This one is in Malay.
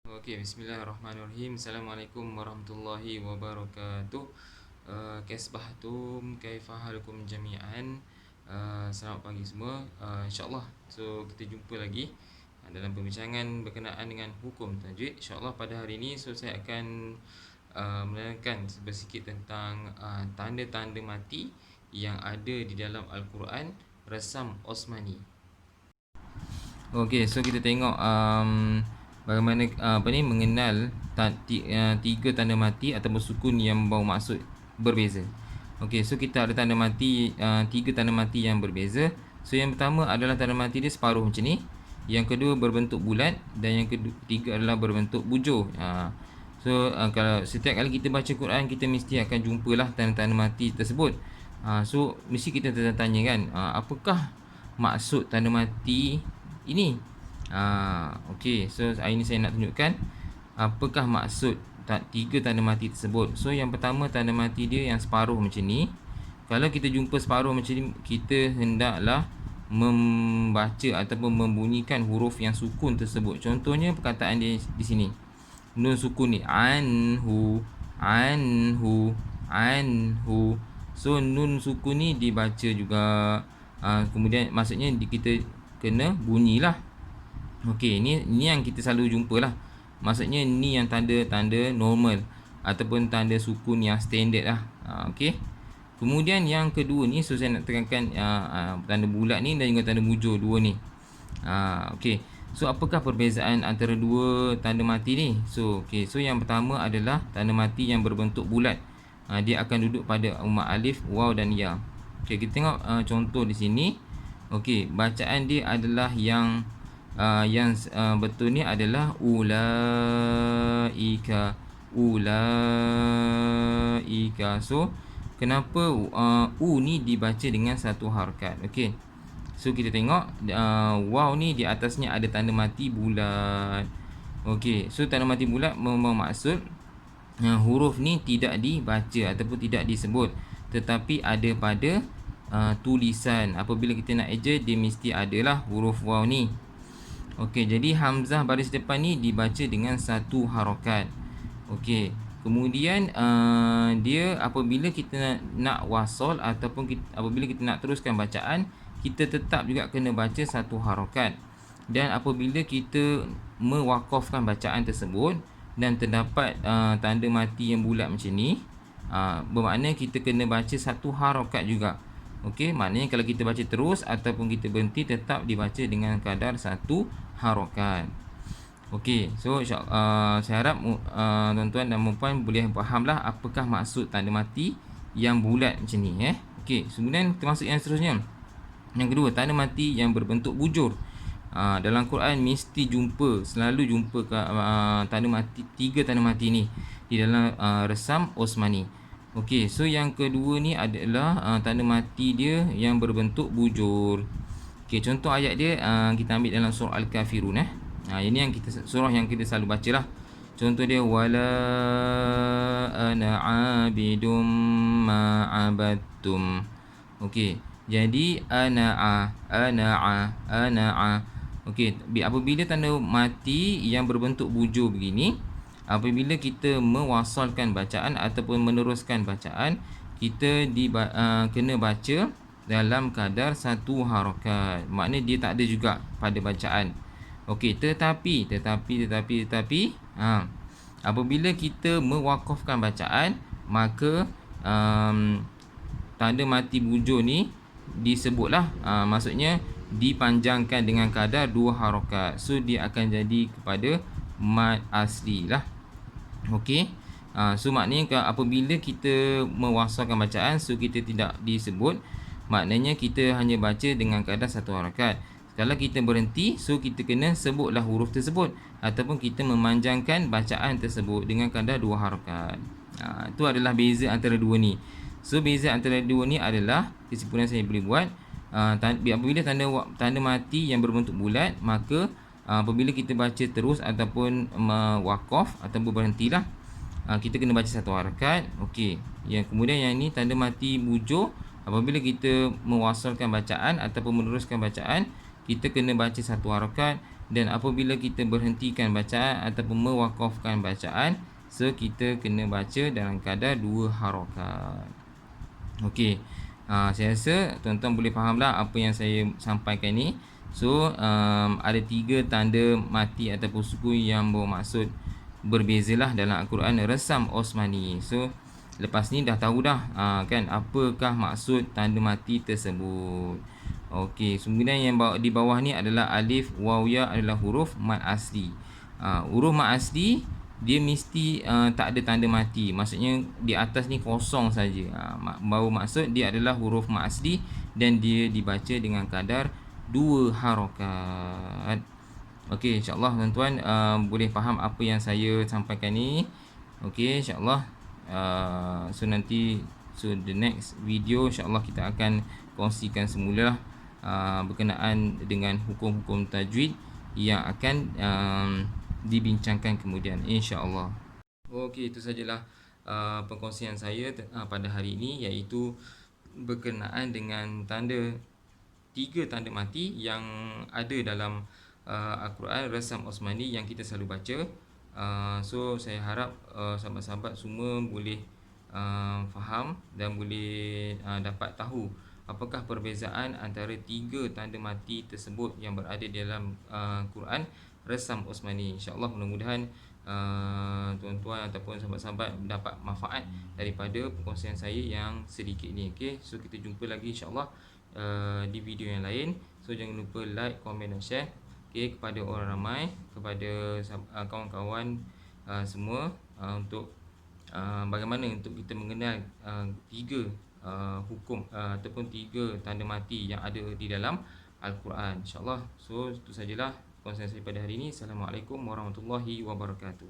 Okey, bismillahirrahmanirrahim. Assalamualaikum warahmatullahi wabarakatuh. Kaisbahtum, kaifahalukum jami'an. Selamat pagi semua. InsyaAllah, so kita jumpa lagi dalam perbincangan berkenaan dengan hukum tajwid. InsyaAllah pada hari ini, so saya akan menerangkan sedikit tentang tanda-tanda mati yang ada di dalam Al-Quran Resam Osmani. Okey, so kita tengok bagaimana mengenal tiga tanda mati ataupun sukun yang membawa maksud berbeza. Okey, so kita ada tanda mati, tiga tanda mati yang berbeza. So yang pertama adalah tanda mati dia separuh macam ni. Yang kedua berbentuk bulat dan yang ketiga adalah berbentuk bujur. So kalau setiap kali kita baca Quran, kita mesti akan jumpalah tanda-tanda mati tersebut. So mesti kita tanya kan, apakah maksud tanda mati ini? Okey, so hari ini saya nak tunjukkan apakah maksud tiga tanda mati tersebut. So yang pertama, tanda mati dia yang separuh macam ni. Kalau kita jumpa separuh macam ni, kita hendaklah membaca ataupun membunyikan huruf yang sukun tersebut. Contohnya perkataan dia di sini, nun sukun ni, anhu, anhu, anhu. So nun sukun ni dibaca juga. Kemudian maksudnya kita kena bunyilah. Okey, ni yang kita selalu jumpa lah. Maksudnya ni yang tanda-tanda normal ataupun tanda sukun yang standard lah. Okey. Kemudian yang kedua ni, so saya nak terangkan tanda bulat ni dan juga tanda bujur, dua ni. Okey. So apakah perbezaan antara dua tanda mati ni? So okey, so yang pertama adalah tanda mati yang berbentuk bulat. Dia akan duduk pada umat alif, waw dan ya. Okey, kita tengok contoh di sini. Okey, bacaan dia adalah yang betul ni adalah ulaika, ulaika. So kenapa u ni dibaca dengan satu harakat? Okey, so kita tengok waw ni di atasnya ada tanda mati bulat. Okey, so tanda mati bulat bermaksud huruf ni tidak dibaca ataupun tidak disebut, tetapi ada pada tulisan. Apabila kita nak eja, dia mesti adalah huruf waw ni. Okey, jadi hamzah baris depan ni dibaca dengan satu harakat. Okey, kemudian dia apabila kita nak wasal ataupun apabila kita nak teruskan bacaan, kita tetap juga kena baca satu harakat. Dan apabila kita mewakafkan bacaan tersebut dan terdapat tanda mati yang bulat macam ni, bermakna kita kena baca satu harakat juga. Okey, maknanya kalau kita baca terus ataupun kita berhenti, tetap dibaca dengan kadar satu harakat. Okey, so saya harap tuan-tuan dan puan boleh fahamlah apakah maksud tanda mati yang bulat macam ni. Okey, kemudian termasuk yang seterusnya. Yang kedua, tanda mati yang berbentuk bujur. Dalam Quran mesti selalu jumpa tanda mati, tiga tanda mati ni di dalam Resam Osmani. Okey, so yang kedua ni adalah tanda mati dia yang berbentuk bujur. Okey, contoh ayat dia kita ambil dalam surah Al-Kafirun. Ini yang surah yang kita selalu baca lah. Contoh dia, wala ana abidum ma abadtum. Okey, jadi ana. Okey, apabila tanda mati yang berbentuk bujur begini, apabila kita mewasalkan bacaan ataupun meneruskan bacaan, kita kena baca dalam kadar satu harakat. Maknanya dia tak ada juga pada bacaan. Okey, tetapi apabila kita mewakafkan bacaan, maka tanda mati bujur ni disebutlah, maksudnya dipanjangkan dengan kadar dua harakat. So dia akan jadi kepada mad asli lah. Okey, so maknanya apabila kita mewasalkan bacaan, so kita tidak disebut, maknanya kita hanya baca dengan kadar satu harakat. Kalau kita berhenti, so kita kena sebutlah huruf tersebut ataupun kita memanjangkan bacaan tersebut dengan kadar dua harakat. Itu adalah beza antara dua ni. So beza antara dua ni adalah kesimpulan saya boleh buat, apabila tanda mati yang berbentuk bulat, maka apabila kita baca terus ataupun wakaf ataupun berhentilah, kita kena baca satu harakat. Okey, kemudian yang ni tanda mati bujur, apabila kita mewasalkan bacaan ataupun meneruskan bacaan, kita kena baca satu harakat. Dan apabila kita berhentikan bacaan ataupun mewakafkan bacaan, so kita kena baca dalam kadar 2 harakat. Okey. Saya rasa tuan-tuan boleh fahamlah apa yang saya sampaikan ni. So ada 3 tanda mati ataupun sukun yang bermaksud berbezalah dalam Al-Quran Resam Osmani. So lepas ni dah tahu dah kan apakah maksud tanda mati tersebut. Okey, kemudian yang di bawah ni adalah alif, waw, ya adalah huruf mad asli. Huruf mad asli dia mesti tak ada tanda mati. Maksudnya di atas ni kosong saja. Baru maksud dia adalah huruf mad asli dan dia dibaca dengan kadar 2 harakat. Okey, insya-Allah tuan-tuan boleh faham apa yang saya sampaikan ni. Okey, insya-Allah so the next video insya-Allah kita akan kongsikan semula berkenaan dengan hukum-hukum tajwid yang akan dibincangkan kemudian insya-Allah. Okey, itu sajalah perkongsian saya pada hari ini, iaitu berkenaan dengan 3 tanda mati yang ada dalam Al-Quran Resam Osmani yang kita selalu baca. So saya harap sahabat-sahabat semua boleh faham dan boleh dapat tahu apakah perbezaan antara 3 tanda mati tersebut yang berada di dalam Quran Resam Osmani. InsyaAllah mudah-mudahan tuan-tuan ataupun sahabat-sahabat dapat manfaat daripada perkongsian saya yang sedikit ni. Okay, so kita jumpa lagi insyaAllah di video yang lain. So jangan lupa like, komen dan share kepada orang ramai, kepada kawan-kawan semua untuk bagaimana untuk kita mengenal 3 hukum ataupun 3 tanda mati yang ada di dalam Al-Quran insyaAllah. So itu sajalah perkongsian saya pada hari ini. Assalamualaikum warahmatullahi wabarakatuh.